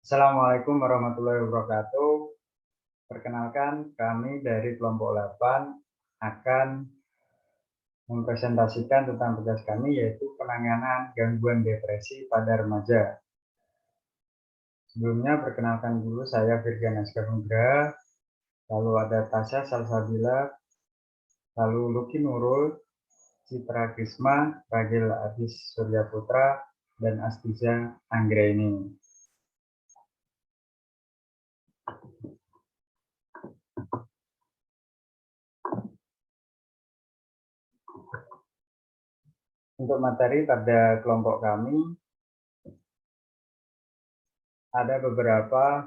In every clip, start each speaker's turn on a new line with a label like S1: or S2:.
S1: Assalamualaikum warahmatullahi wabarakatuh. Perkenalkan, kami dari kelompok 8 akan mempresentasikan tentang tugas kami, yaitu penanganan gangguan depresi pada remaja. Sebelumnya, perkenalkan dulu, saya Virgan Askar Nugraha, lalu ada Tasya Salsabila, lalu Luki Nurul, Citra Krisma, Ragil Adis Surya Putra, dan Astiza Anggraini. Untuk materi pada kelompok kami, ada beberapa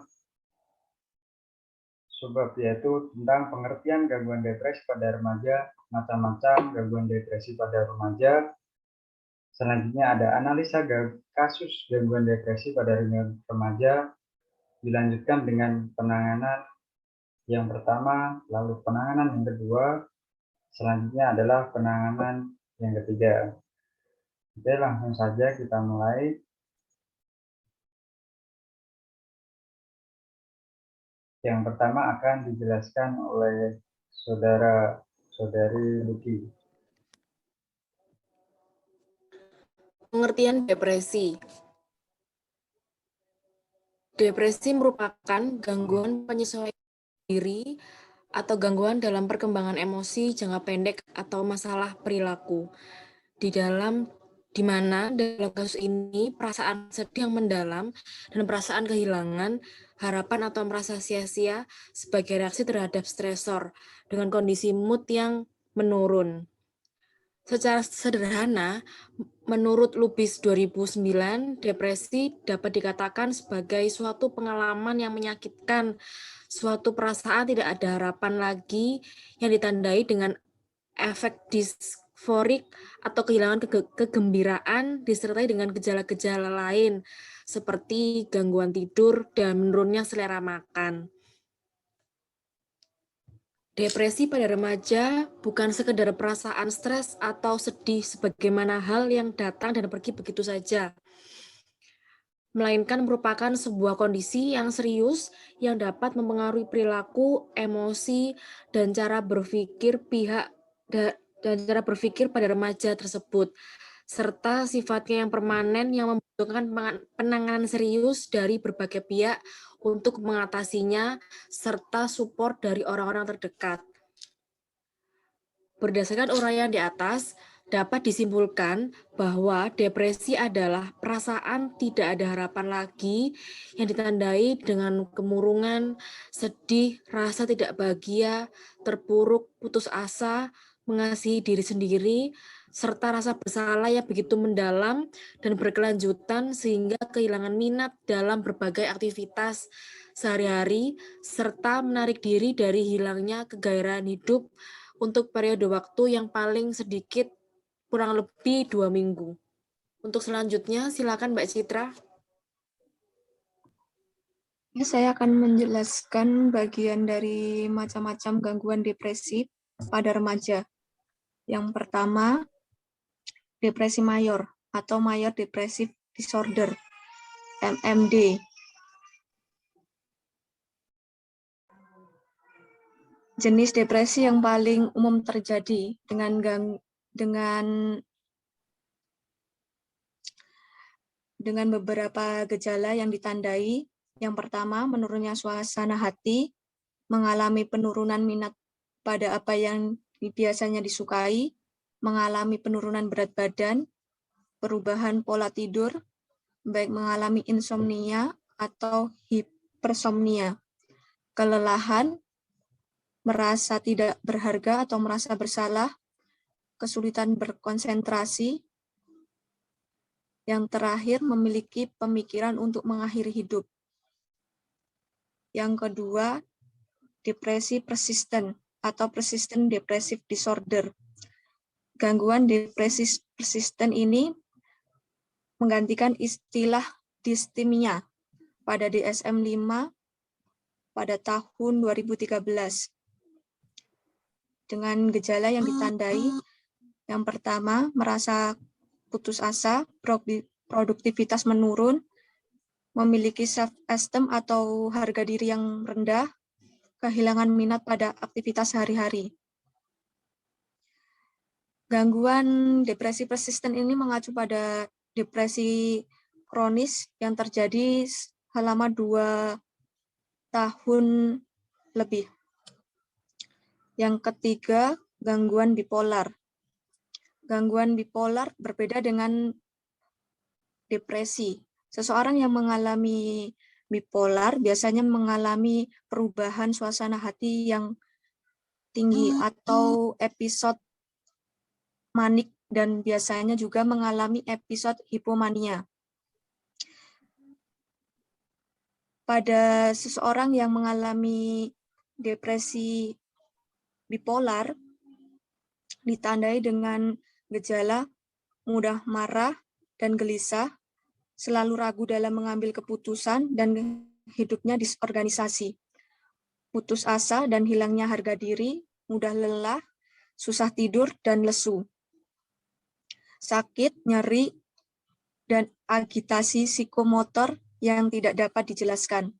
S1: subbab, yaitu tentang pengertian gangguan depresi pada remaja, macam-macam gangguan depresi pada remaja. Selanjutnya ada analisa kasus gangguan depresi pada remaja, dilanjutkan dengan penanganan yang pertama, lalu penanganan yang kedua, selanjutnya adalah penanganan yang ketiga. Oke, langsung saja kita mulai. Yang pertama akan dijelaskan oleh saudara-saudari Luki.
S2: Pengertian depresi. Depresi merupakan gangguan penyesuaian diri atau gangguan dalam perkembangan emosi jangka pendek atau masalah perilaku. Di mana dalam kasus ini perasaan sedih yang mendalam dan perasaan kehilangan, harapan atau merasa sia-sia sebagai reaksi terhadap stresor dengan kondisi mood yang menurun. Secara sederhana, menurut Lubis 2009, depresi dapat dikatakan sebagai suatu pengalaman yang menyakitkan, suatu perasaan tidak ada harapan lagi yang ditandai dengan efek disforik atau kehilangan kegembiraan disertai dengan gejala-gejala lain seperti gangguan tidur dan menurunnya selera makan. Depresi pada remaja bukan sekedar perasaan stres atau sedih sebagaimana hal yang datang dan pergi begitu saja, melainkan merupakan sebuah kondisi yang serius yang dapat mempengaruhi perilaku, emosi, dan cara berpikir pada remaja tersebut, serta sifatnya yang permanen yang membutuhkan penanganan serius dari berbagai pihak untuk mengatasinya, serta support dari orang-orang terdekat. Berdasarkan uraian di atas, dapat disimpulkan bahwa depresi adalah perasaan tidak ada harapan lagi yang ditandai dengan kemurungan, sedih, rasa tidak bahagia, terpuruk, putus asa, mengasihi diri sendiri, serta rasa bersalah yang begitu mendalam dan berkelanjutan sehingga kehilangan minat dalam berbagai aktivitas sehari-hari, serta menarik diri dari hilangnya kegairahan hidup untuk periode waktu yang paling sedikit kurang lebih 2 minggu. Untuk selanjutnya, silakan Mbak Citra.
S3: Saya akan menjelaskan bagian dari macam-macam gangguan depresi pada remaja. Yang pertama, depresi mayor atau Major Depressive Disorder, MMD. Jenis depresi yang paling umum terjadi dengan beberapa gejala yang ditandai. Yang pertama, menurunnya suasana hati, mengalami penurunan minat pada apa yang biasanya disukai, mengalami penurunan berat badan, perubahan pola tidur, baik mengalami insomnia atau hipersomnia, kelelahan, merasa tidak berharga atau merasa bersalah, kesulitan berkonsentrasi, yang terakhir memiliki pemikiran untuk mengakhiri hidup. Yang kedua, depresi persisten atau persistent depressive disorder. Gangguan depresi persisten ini menggantikan istilah distimia pada DSM-5 pada tahun 2013. Dengan gejala yang ditandai, yang pertama, merasa putus asa, produktivitas menurun, memiliki self-esteem atau harga diri yang rendah, kehilangan minat pada aktivitas sehari-hari. Gangguan depresi persisten ini mengacu pada depresi kronis yang terjadi selama 2 tahun lebih. Yang ketiga, gangguan bipolar. Gangguan bipolar berbeda dengan depresi. Seseorang yang mengalami bipolar biasanya mengalami perubahan suasana hati yang tinggi atau episode manik dan biasanya juga mengalami episode hipomania. Pada seseorang yang mengalami depresi bipolar ditandai dengan gejala mudah marah dan gelisah, selalu ragu dalam mengambil keputusan, dan hidupnya disorganisasi. Putus asa dan hilangnya harga diri, mudah lelah, susah tidur, dan lesu. Sakit, nyeri, dan agitasi psikomotor yang tidak dapat dijelaskan.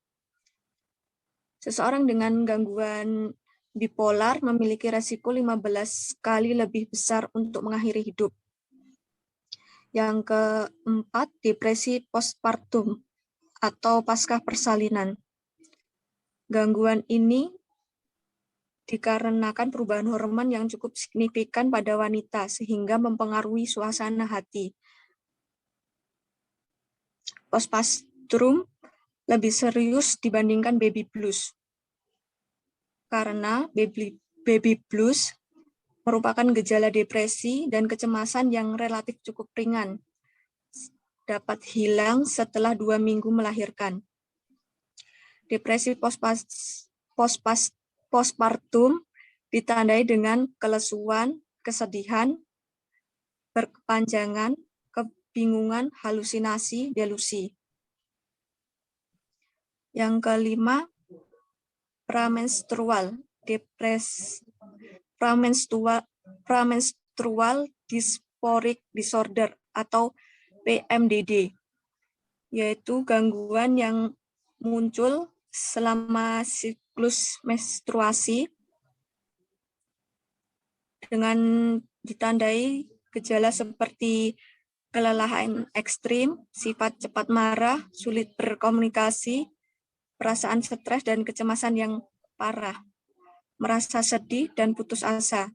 S3: Seseorang dengan gangguan bipolar memiliki resiko 15 kali lebih besar untuk mengakhiri hidup. Yang keempat, depresi postpartum atau pasca persalinan. Gangguan ini dikarenakan perubahan hormon yang cukup signifikan pada wanita sehingga mempengaruhi suasana hati. Postpartum lebih serius dibandingkan baby blues. Karena baby blues merupakan gejala depresi dan kecemasan yang relatif cukup ringan. Dapat hilang setelah 2 minggu melahirkan. Depresi postpartum ditandai dengan kelesuan, kesedihan, berkepanjangan, kebingungan, halusinasi, delusi. Yang kelima, pramenstrual dysphoric disorder atau PMDD, yaitu gangguan yang muncul selama siklus menstruasi dengan ditandai gejala seperti kelelahan ekstrim, sifat cepat marah, sulit berkomunikasi, perasaan stres dan kecemasan yang parah, merasa sedih dan putus asa,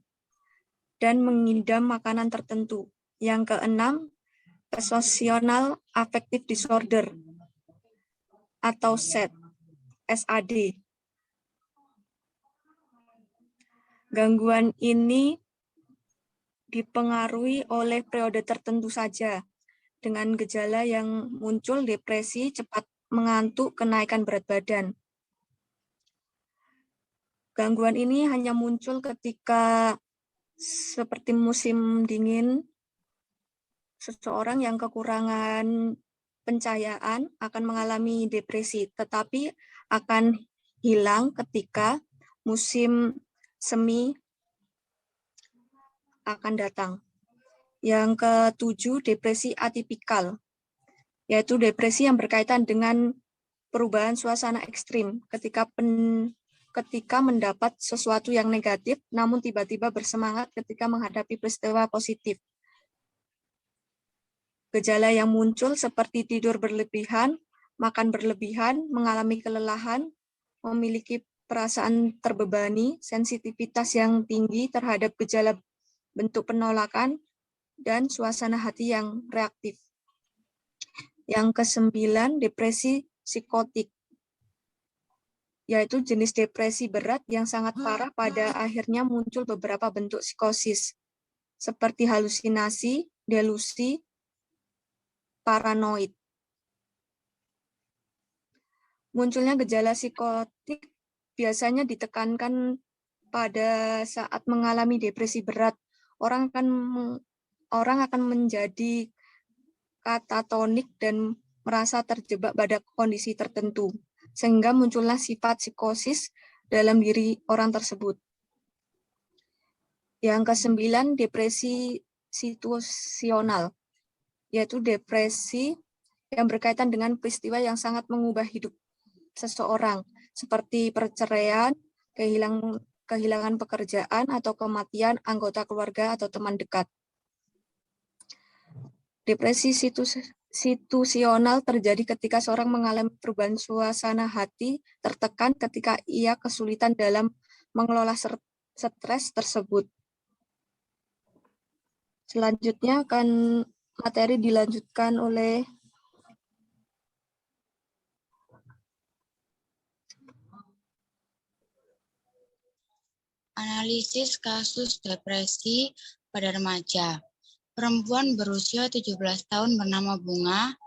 S3: dan mengidam makanan tertentu. Yang keenam, Social Affective Disorder atau SAD. Gangguan ini dipengaruhi oleh periode tertentu saja, dengan gejala yang muncul depresi, cepat mengantuk, kenaikan berat badan. Gangguan ini hanya muncul ketika seperti musim dingin, seseorang yang kekurangan pencahayaan akan mengalami depresi, tetapi akan hilang ketika musim semi akan datang. Yang ketujuh, depresi atipikal, yaitu depresi yang berkaitan dengan perubahan suasana ekstrim ketika mendapat sesuatu yang negatif, namun tiba-tiba bersemangat ketika menghadapi peristiwa positif. Gejala yang muncul seperti tidur berlebihan, makan berlebihan, mengalami kelelahan, memiliki perasaan terbebani, sensitivitas yang tinggi terhadap gejala bentuk penolakan, dan suasana hati yang reaktif. Yang kesembilan, depresi psikotik, yaitu jenis depresi berat yang sangat parah pada akhirnya muncul beberapa bentuk psikosis, seperti halusinasi, delusi, paranoid. Munculnya gejala psikotik biasanya ditekankan pada saat mengalami depresi berat. Orang akan menjadi katatonik dan merasa terjebak pada kondisi tertentu, sehingga muncullah sifat psikosis dalam diri orang tersebut. Yang kesembilan, depresi situasional, yaitu depresi yang berkaitan dengan peristiwa yang sangat mengubah hidup seseorang, seperti perceraian, kehilangan pekerjaan, atau kematian anggota keluarga atau teman dekat. Depresi situasional terjadi ketika seorang mengalami perubahan suasana hati tertekan ketika ia kesulitan dalam mengelola stres tersebut. Selanjutnya akan materi dilanjutkan oleh
S4: analisis kasus depresi pada remaja. Perempuan berusia 17 tahun bernama Bunga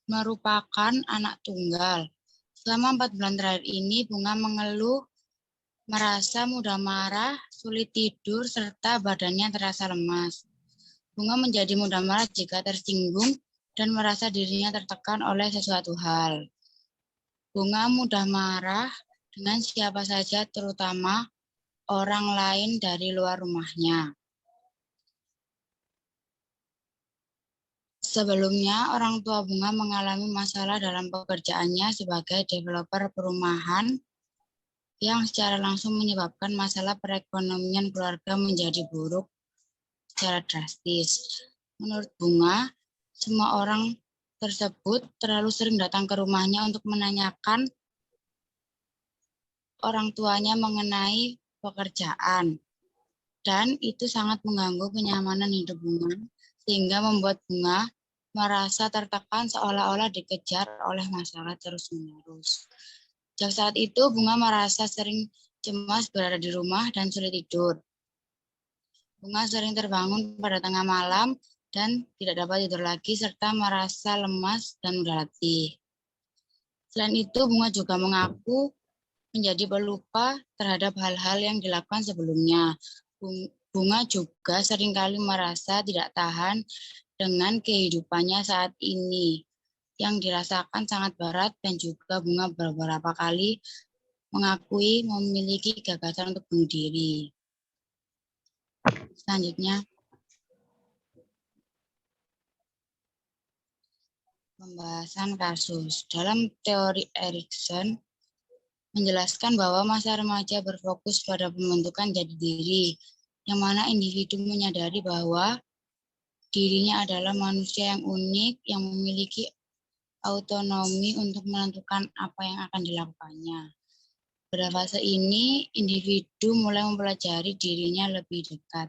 S4: merupakan anak tunggal. Selama 4 bulan terakhir ini, Bunga mengeluh, merasa mudah marah, sulit tidur, serta badannya terasa lemas. Bunga menjadi mudah marah jika tersinggung dan merasa dirinya tertekan oleh sesuatu hal. Bunga mudah marah dengan siapa saja, terutama orang lain dari luar rumahnya. Sebelumnya, orang tua Bunga mengalami masalah dalam pekerjaannya sebagai developer perumahan yang secara langsung menyebabkan masalah perekonomian keluarga menjadi buruk secara drastis. Menurut Bunga, semua orang tersebut terlalu sering datang ke rumahnya untuk menanyakan orang tuanya mengenai pekerjaan. Dan itu sangat mengganggu kenyamanan hidup Bunga, sehingga membuat Bunga merasa tertekan seolah-olah dikejar oleh masalah terus-menerus. Sejak saat itu, Bunga merasa sering cemas berada di rumah dan sulit tidur. Bunga sering terbangun pada tengah malam dan tidak dapat tidur lagi, serta merasa lemas dan mudah letih. Selain itu, Bunga juga mengaku menjadi pelupa terhadap hal-hal yang dilakukan sebelumnya. Bunga juga seringkali merasa tidak tahan dengan kehidupannya saat ini, yang dirasakan sangat berat, dan juga Bunga beberapa kali mengakui memiliki gagasan untuk bunuh diri. Selanjutnya, pembahasan kasus. Dalam teori Erikson, menjelaskan bahwa masa remaja berfokus pada pembentukan jati diri, yang mana individu menyadari bahwa dirinya adalah manusia yang unik, yang memiliki autonomi untuk menentukan apa yang akan dilakukannya. Pada fase ini, individu mulai mempelajari dirinya lebih dekat,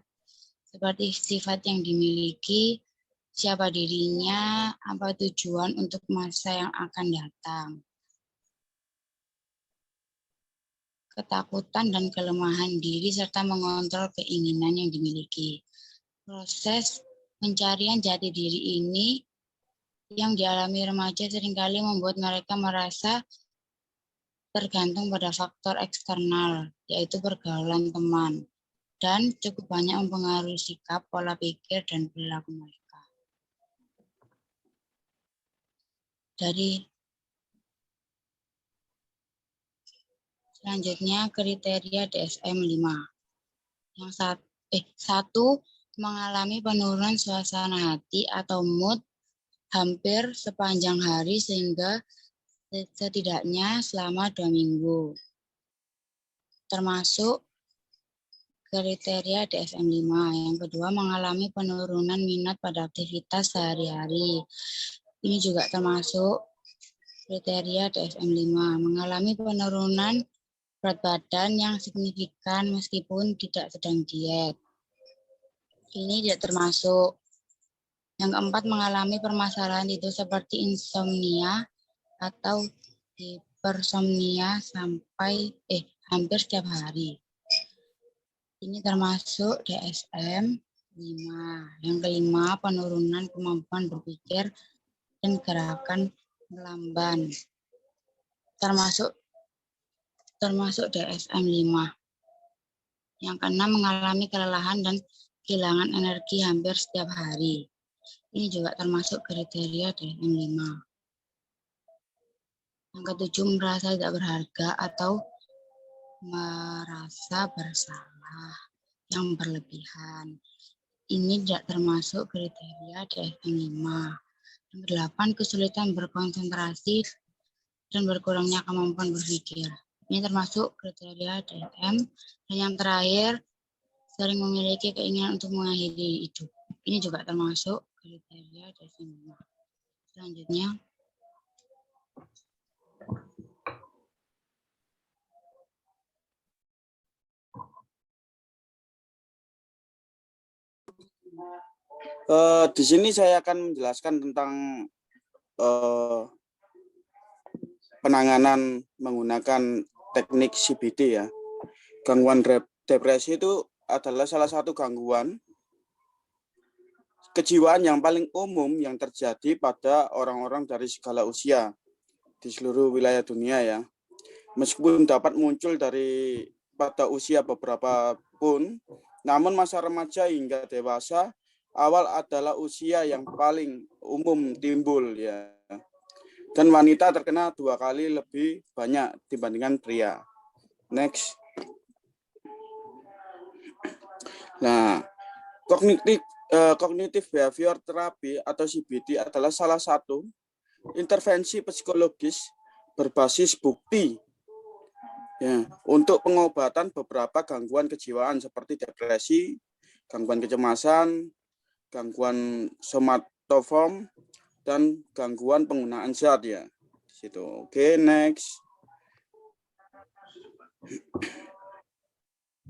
S4: seperti sifat yang dimiliki, siapa dirinya, apa tujuan untuk masa yang akan datang. Ketakutan dan kelemahan diri, serta mengontrol keinginan yang dimiliki. Proses pencarian jati diri ini yang dialami remaja seringkali membuat mereka merasa tergantung pada faktor eksternal, yaitu pergaulan teman, dan cukup banyak mempengaruhi sikap, pola pikir, dan perilaku mereka. Selanjutnya, kriteria DSM-5. Yang satu, mengalami penurunan suasana hati atau mood hampir sepanjang hari sehingga setidaknya selama 2 minggu. Termasuk kriteria DSM-5. Yang kedua, mengalami penurunan minat pada aktivitas sehari-hari. Ini juga termasuk kriteria DSM-5. Mengalami penurunan berat badan yang signifikan meskipun tidak sedang diet. Ini tidak termasuk. Yang keempat, mengalami permasalahan tidur seperti insomnia atau hipersomnia sampai hampir setiap hari. Ini termasuk DSM-5. Yang kelima, penurunan kemampuan berpikir dan gerakan melamban. Termasuk DSM-5. Yang keenam, mengalami kelelahan dan kehilangan energi hampir setiap hari. Ini juga termasuk kriteria DSM-5. Yang ketujuh, merasa tidak berharga atau merasa bersalah yang berlebihan. Ini tidak termasuk kriteria DSM-5. Yang kedelapan, kesulitan berkonsentrasi dan berkurangnya kemampuan berpikir. Ini termasuk kriteria DSM. Dan yang terakhir, sering memiliki keinginan untuk mengakhiri hidup. Ini juga termasuk kriteria DSM. Selanjutnya,
S5: di sini saya akan menjelaskan tentang penanganan menggunakan teknik CBT ya. Gangguan depresi itu adalah salah satu gangguan kejiwaan yang paling umum yang terjadi pada orang-orang dari segala usia di seluruh wilayah dunia ya. Meskipun dapat muncul pada usia beberapa pun, namun masa remaja hingga dewasa awal adalah usia yang paling umum timbul ya. Dan wanita terkena 2 kali lebih banyak dibandingkan pria. Next. Nah, Cognitive Behavior Therapy atau CBT adalah salah satu intervensi psikologis berbasis bukti ya, untuk pengobatan beberapa gangguan kejiwaan seperti depresi, gangguan kecemasan, gangguan somatoform, dan gangguan penggunaan zat ya. Di situ. Oke, next.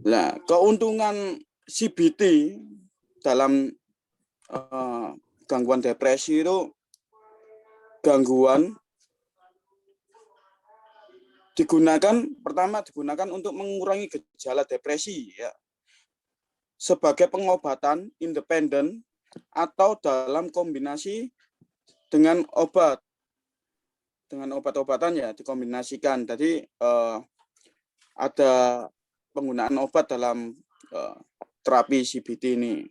S5: Nah, keuntungan CBT dalam gangguan depresi itu pertama digunakan untuk mengurangi gejala depresi ya. Sebagai pengobatan independen atau dalam kombinasi dengan obat-obatan ya dikombinasikan. Jadi ada penggunaan obat dalam terapi CBT ini.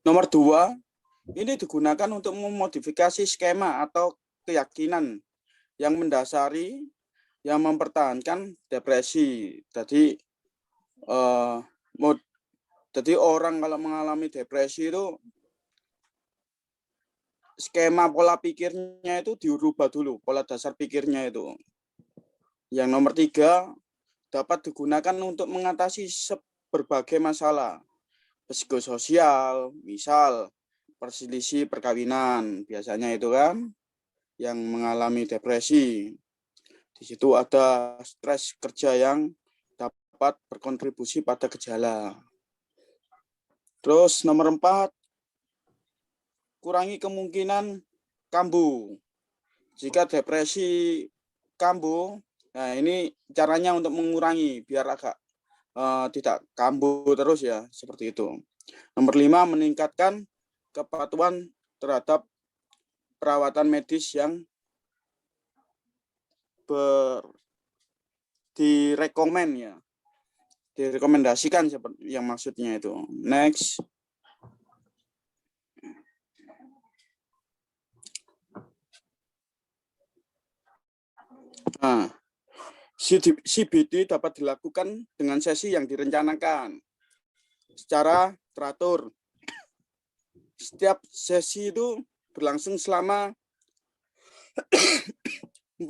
S5: Nomor 2, ini digunakan untuk memodifikasi skema atau keyakinan yang mendasari yang mempertahankan depresi. Jadi orang kalau mengalami depresi itu skema pola pikirnya itu dirubah dulu, pola dasar pikirnya itu. Yang nomor 3, dapat digunakan untuk mengatasi berbagai masalah psikososial, misal perselisih perkawinan, biasanya itu kan yang mengalami depresi. Di situ ada stres kerja yang dapat berkontribusi pada gejala. Terus nomor 4, kurangi kemungkinan kambuh. Jika depresi kambuh, nah ini caranya untuk mengurangi biar agak tidak kambuh terus ya, seperti itu. Nomor 5, meningkatkan kepatuhan terhadap perawatan medis yang direkomendasikan seperti yang maksudnya itu. Next. Nah, CBT dapat dilakukan dengan sesi yang direncanakan secara teratur. Setiap sesi itu berlangsung selama 45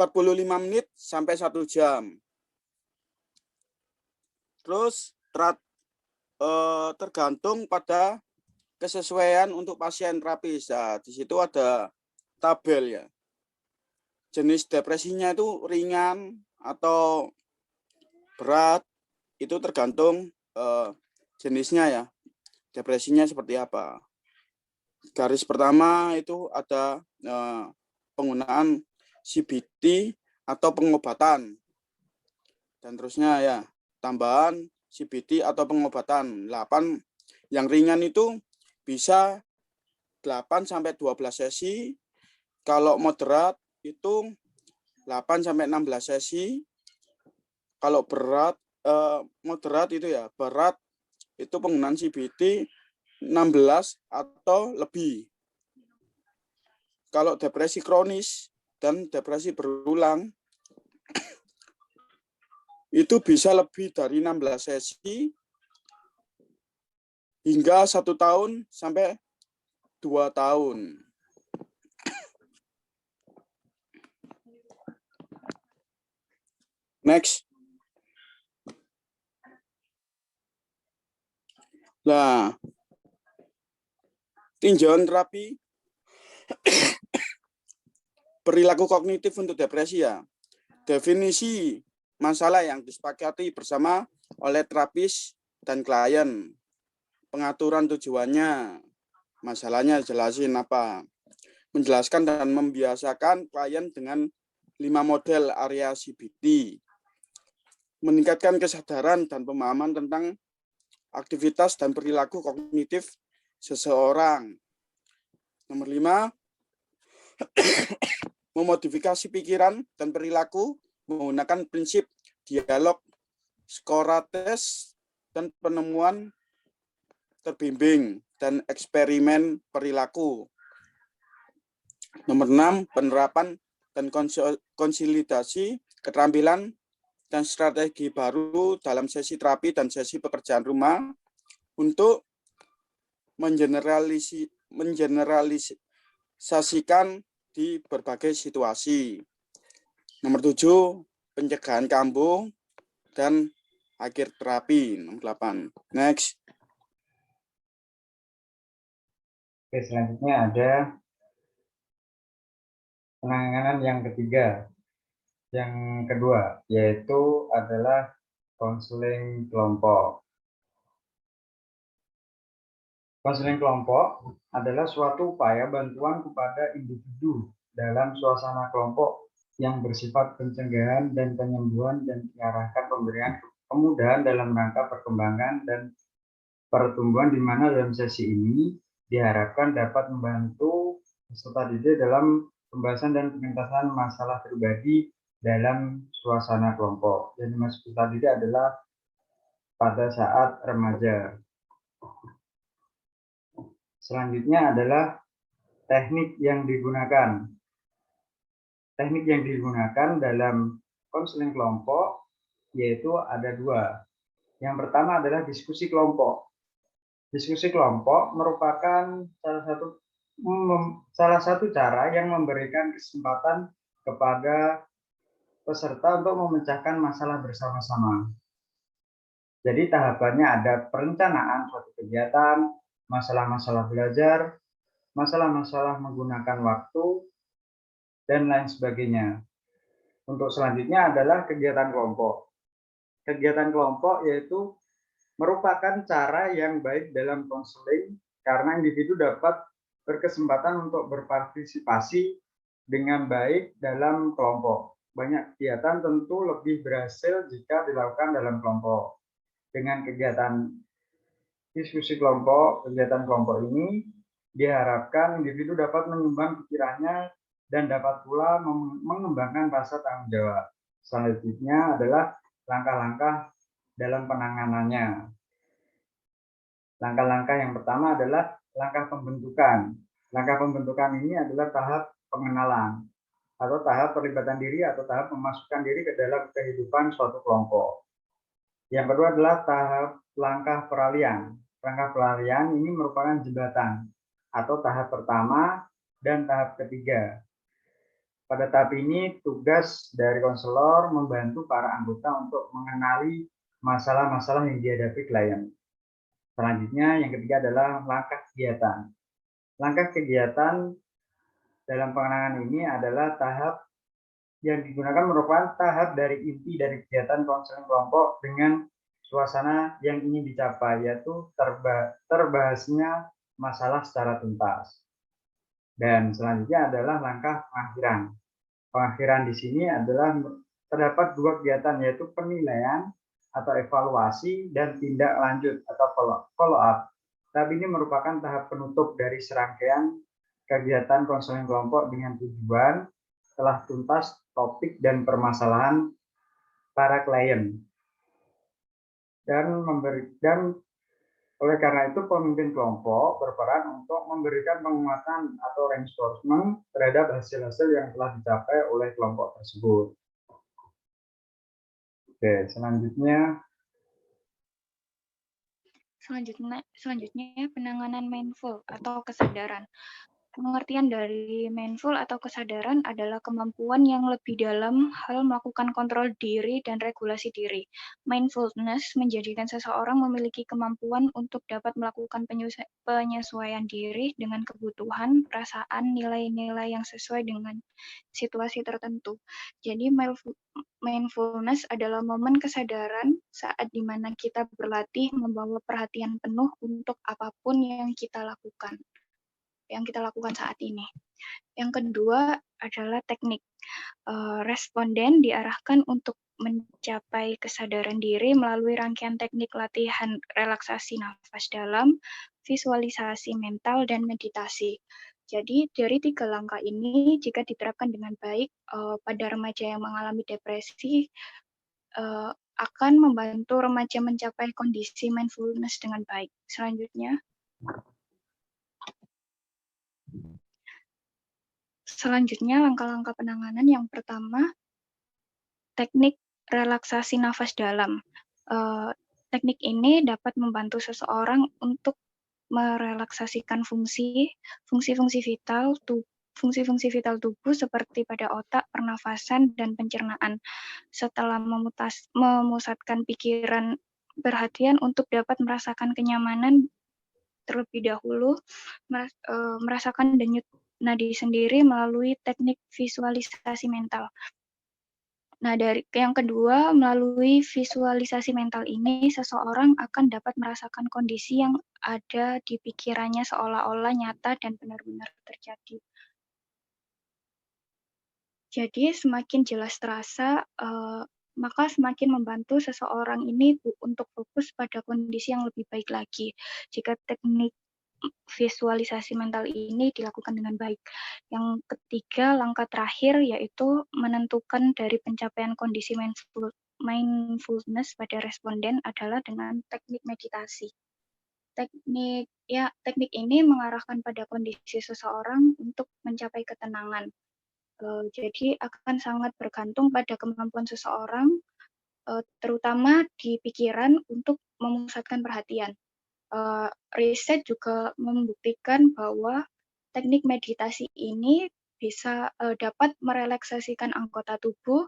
S5: menit sampai 1 jam. Terus tergantung pada kesesuaian untuk pasien terapis. Nah, di situ ada tabel ya. Jenis depresinya itu ringan atau berat, itu tergantung jenisnya ya. Depresinya seperti apa. Garis pertama itu ada penggunaan CBT atau pengobatan. Dan terusnya ya, tambahan CBT atau pengobatan. 8 yang ringan itu bisa 8 sampai 12 sesi. Kalau moderat itu 8 sampai 16 sesi. Kalau berat moderat itu ya, berat itu penggunaan CBT 16 atau lebih. Kalau depresi kronis dan depresi berulang itu bisa lebih dari 16 sesi hingga 1 tahun sampai 2 tahun. Next. Nah, tinjauan terapi perilaku kognitif untuk depresi ya. Definisi masalah yang disepakati bersama oleh terapis dan klien. Pengaturan tujuannya, masalahnya jelasin apa. Menjelaskan dan membiasakan klien dengan 5 model area CBT. Meningkatkan kesadaran dan pemahaman tentang aktivitas dan perilaku kognitif seseorang. Nomor 5, memodifikasi pikiran dan perilaku menggunakan prinsip dialog Socrates dan penemuan terbimbing dan eksperimen perilaku. Nomor 6, penerapan dan konsolidasi keterampilan dan strategi baru dalam sesi terapi dan sesi pekerjaan rumah untuk mengeneralisasikan di berbagai situasi. Nomor 7, pencegahan kambuh dan akhir terapi. Nomor 8. Next.
S1: Oke, selanjutnya ada penanganan yang ketiga. Yang kedua, yaitu adalah konseling kelompok. Konseling kelompok adalah suatu upaya bantuan kepada individu dalam suasana kelompok yang bersifat pencegahan dan penyembuhan dan diarahkan pemberian kemudahan dalam rangka perkembangan dan pertumbuhan, di mana dalam sesi ini diharapkan dapat membantu peserta didik dalam pembahasan dan pengentasan masalah pribadi dalam suasana kelompok. Yang dimaksud peserta didik adalah pada saat remaja. Selanjutnya adalah teknik yang digunakan. Teknik yang digunakan dalam konseling kelompok yaitu ada 2. Yang pertama adalah diskusi kelompok. Diskusi kelompok merupakan salah satu cara yang memberikan kesempatan kepada peserta untuk memecahkan masalah bersama-sama. Jadi tahapannya ada perencanaan suatu kegiatan, masalah-masalah belajar, masalah-masalah menggunakan waktu, dan lain sebagainya. Untuk selanjutnya adalah kegiatan kelompok. Kegiatan kelompok yaitu merupakan cara yang baik dalam konseling karena individu dapat berkesempatan untuk berpartisipasi dengan baik dalam kelompok. Banyak kegiatan tentu lebih berhasil jika dilakukan dalam kelompok. Dengan kegiatan diskusi kelompok, kegiatan kelompok ini diharapkan individu dapat menyumbang pikirannya dan dapat pula mengembangkan rasa tanggung jawab. Selanjutnya adalah langkah-langkah dalam penanganannya. Langkah-langkah yang pertama adalah langkah pembentukan. Langkah pembentukan ini adalah tahap pengenalan atau tahap perlibatan diri atau tahap memasukkan diri ke dalam kehidupan suatu kelompok. Yang kedua adalah tahap langkah peralihan. Langkah peralihan ini merupakan jembatan atau tahap pertama dan tahap ketiga. Pada tahap ini tugas dari konselor membantu para anggota untuk mengenali masalah-masalah yang dihadapi klien. Selanjutnya yang ketiga adalah langkah kegiatan. Langkah kegiatan dalam penanganan ini adalah tahap yang digunakan merupakan tahap dari inti dari kegiatan konseling kelompok dengan suasana yang ingin dicapai, yaitu terbahasnya masalah secara tuntas. Dan selanjutnya adalah langkah pengakhiran. Pengakhiran di sini adalah terdapat 2 kegiatan, yaitu penilaian atau evaluasi dan tindak lanjut atau follow up. Tahap ini merupakan tahap penutup dari serangkaian kegiatan konseling kelompok dengan tujuan telah tuntas topik dan permasalahan para klien. Dan oleh karena itu pemimpin kelompok berperan untuk memberikan penguatan atau reinforcement terhadap hasil-hasil yang telah dicapai oleh kelompok tersebut. Oke, selanjutnya
S3: penanganan mindful atau kesadaran.
S6: Pengertian dari mindful atau kesadaran adalah kemampuan yang lebih dalam hal melakukan kontrol diri dan regulasi diri. Mindfulness menjadikan seseorang memiliki kemampuan untuk dapat melakukan penyesuaian diri dengan kebutuhan, perasaan, nilai-nilai yang sesuai dengan situasi tertentu. Jadi mindfulness adalah momen kesadaran saat dimana kita berlatih membawa perhatian penuh untuk apapun yang kita lakukan saat ini. Yang kedua adalah teknik. Responden diarahkan untuk mencapai kesadaran diri melalui rangkaian teknik latihan relaksasi nafas dalam, visualisasi mental, dan meditasi. Jadi dari 3 langkah ini jika diterapkan dengan baik pada remaja yang mengalami depresi akan membantu remaja mencapai kondisi mindfulness dengan baik. Selanjutnya, langkah-langkah penanganan yang pertama, teknik relaksasi nafas dalam. Teknik ini dapat membantu seseorang untuk merelaksasikan fungsi-fungsi vital tubuh seperti pada otak, pernafasan, dan pencernaan. Setelah memusatkan pikiran perhatian untuk dapat merasakan kenyamanan terlebih dahulu, merasakan denyut nadi sendiri melalui teknik visualisasi mental. Nah, dari yang kedua, melalui visualisasi mental ini, seseorang akan dapat merasakan kondisi yang ada di pikirannya seolah-olah nyata dan benar-benar terjadi. Jadi, semakin jelas terasa, maka semakin membantu seseorang ini untuk fokus pada kondisi yang lebih baik lagi. Jika teknik visualisasi mental ini dilakukan dengan baik. Yang ketiga, langkah terakhir yaitu menentukan dari pencapaian kondisi mindfulness pada responden adalah dengan teknik meditasi. Teknik ini mengarahkan pada kondisi seseorang untuk mencapai ketenangan. Jadi akan sangat bergantung pada kemampuan seseorang, terutama di pikiran untuk memusatkan perhatian. Riset juga membuktikan bahwa teknik meditasi ini bisa dapat merelaksasikan anggota tubuh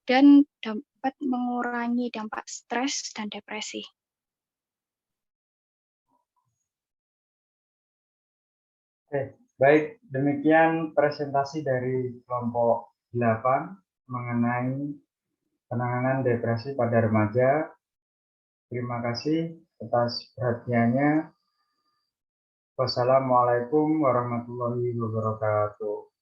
S6: dan dapat mengurangi dampak stres dan depresi.
S1: Oke, baik. Demikian presentasi dari kelompok 8 mengenai penanganan depresi pada remaja. Terima kasih atas perhatiannya. Wassalamualaikum warahmatullahi wabarakatuh.